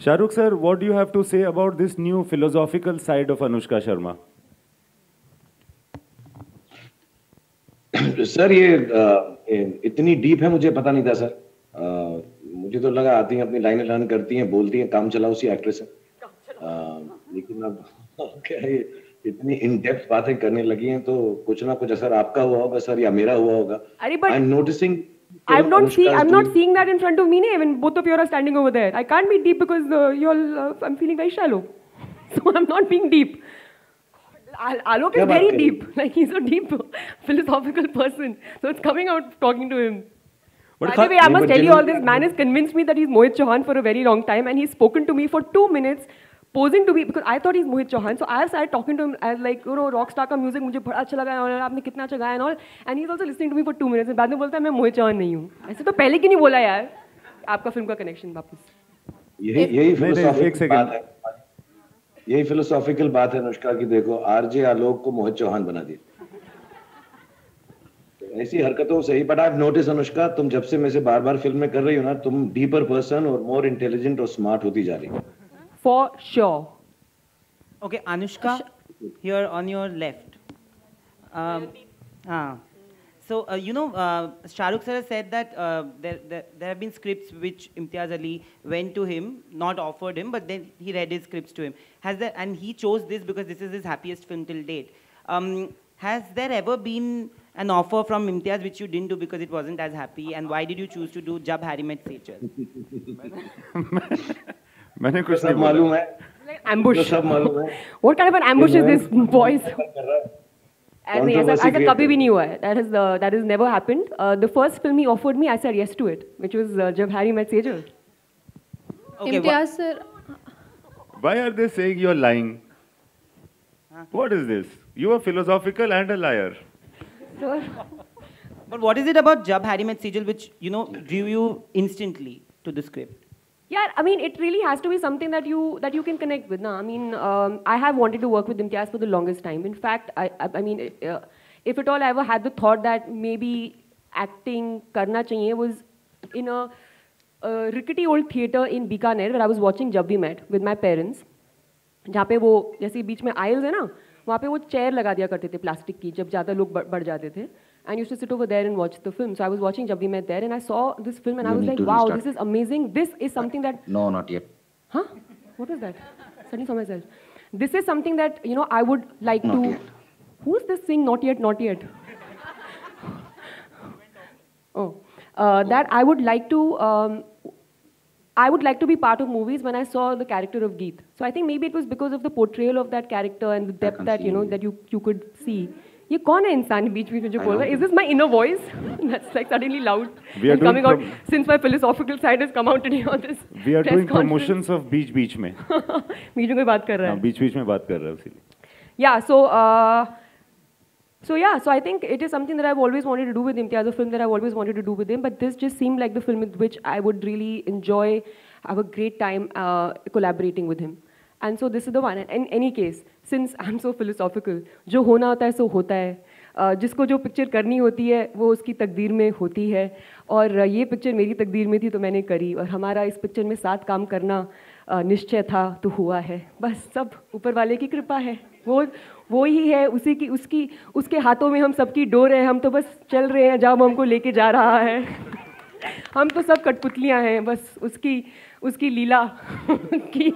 Shahrukh sir, what do you have to say about this new philosophical side of Anushka Sharma? Sir ये इतनी deep है, मुझे पता नहीं था सर। मुझे तो लगा आती हैं अपनी लाइनें लर्न करती हैं, बोलती हैं, काम चलाओ सी एक्ट्रेस है। लेकिन अब क्या है, इतनी इन डेप्थ बातें करने लगी हैं तो कुछ ना कुछ असर आपका हुआ होगा सर, या मेरा हुआ होगा। I am noticing I'm not seeing that in front of me. When both of you are standing over there, I can't be deep because I'm feeling very shallow. So I'm not being deep. Alok is very deep. Like he's a deep philosophical person. So it's coming out talking to him. By the way, I must tell you all this. Man has convinced me that he's Mohit Chauhan for a very long time, and he's spoken to me for 2 minutes, posing to me because I thought he's Mohit Chauhan. So I have started talking to him as like, you know, rockstar का music मुझे बड़ा अच्छा लगा और आपने कितना अच्छा गाया and all. And he's also listening to me for 2 minutes. बाद में बोलता है मैं मोहित चौहान नहीं हूँ. ऐसे तो पहले क्यों नहीं बोला यार? आपका फिल्म का कनेक्शन वापस. यही फिलोसॉफिकल बात है अनुष्का की। देखो आरजे आलोक को मोहित चौहान बना दिया, ऐसी हरकतों से ही। बट आई नोटिस अनुष्का, तुम जब से मेरे से बार-बार फिल्म में कर रही हो ना, तुम डीपर पर्सन और मोर इंटेलिजेंट और स्मार्ट होती जा रही हो। For sure. Okay, Anushka, here on your left. So, you know, Shahrukh sir has said that there have been scripts which Imtiaz Ali went to him, not offered him, but then he read his scripts to him. And he chose this because this is his happiest film till date. Has there ever been an offer from Imtiaz which you didn't do because it wasn't as happy? And why did you choose to do Jab Harry Met Sejal? मैंने कुछ नहीं मालूम है। Ambush. सब मालूम है। What kind of an ambush is this, boys? ऐसा कभी भी नहीं हुआ है. That has never happened. The first film he offered me, I said yes to it, which was Jab Harry Met Sejal. Okay, Imtiaz sir. Why are they saying you're lying? What is this? You are philosophical and a liar. Sure. But what is it about Jab Harry Met Sejal which, you know, drew you instantly to the script? Yeah, I mean, it really has to be something that you can connect with. No? I mean, I have wanted to work with Imtiaz for the longest time. In fact, I mean, if at all I ever had the thought that maybe acting karna chahiye was in a rickety old theatre in Bikaner where I was watching Jab We Met with my parents. जहाँ पे वो जैसे बीच में aisles है ना, वहाँ पे वो chair लगा दिया करते थे प्लास्टिक की जब ज़्यादा लोग बढ़ जाते थे. And used to sit over there and watch the film. So I was watching Jab We Met there, and I saw this film, and I was like, "Wow, this is amazing! This is something that." No, not yet. Huh? What was that? Suddenly saw myself. This is something that I would like not to. Yet. Who's this saying not yet, not yet? Oh, that I would like to. I would like to be part of movies when I saw the character of Geet. So I think maybe it was because of the portrayal of that character and the depth that that you could see. ये कौन है इंसान बीच बीच में जो बोल रहा है? Is this my inner voice? That's like suddenly loud and coming out since my philosophical side has come out today on this. We are doing promotions of बीच बीच में. बीच में कोई बात कर रहा है. बीच बीच में बात कर रहा है उसीलिए. Yeah, so I think it is something that I've always wanted to do with Imtiaz, a film that I've always wanted to do with him. But this just seemed like the film with which I would really enjoy, have a great time collaborating with him. And so this is the one. And in any case, since I'm so philosophical, जो होना होता है सो होता है. जिसको जो picture करनी होती है वो उसकी तकदीर में होती है. और ये पिक्चर मेरी तकदीर में थी तो मैंने करी. और हमारा इस पिक्चर में साथ काम करना निश्चय था तो हुआ है. बस सब ऊपर वाले की कृपा है. वो ही है, उसके हाथों में हम सबकी डोर है. हम तो बस चल रहे हैं जहाँ हमको लेके जा रहा है. हम तो सब कठपुतलियाँ हैं, बस उसकी लीला की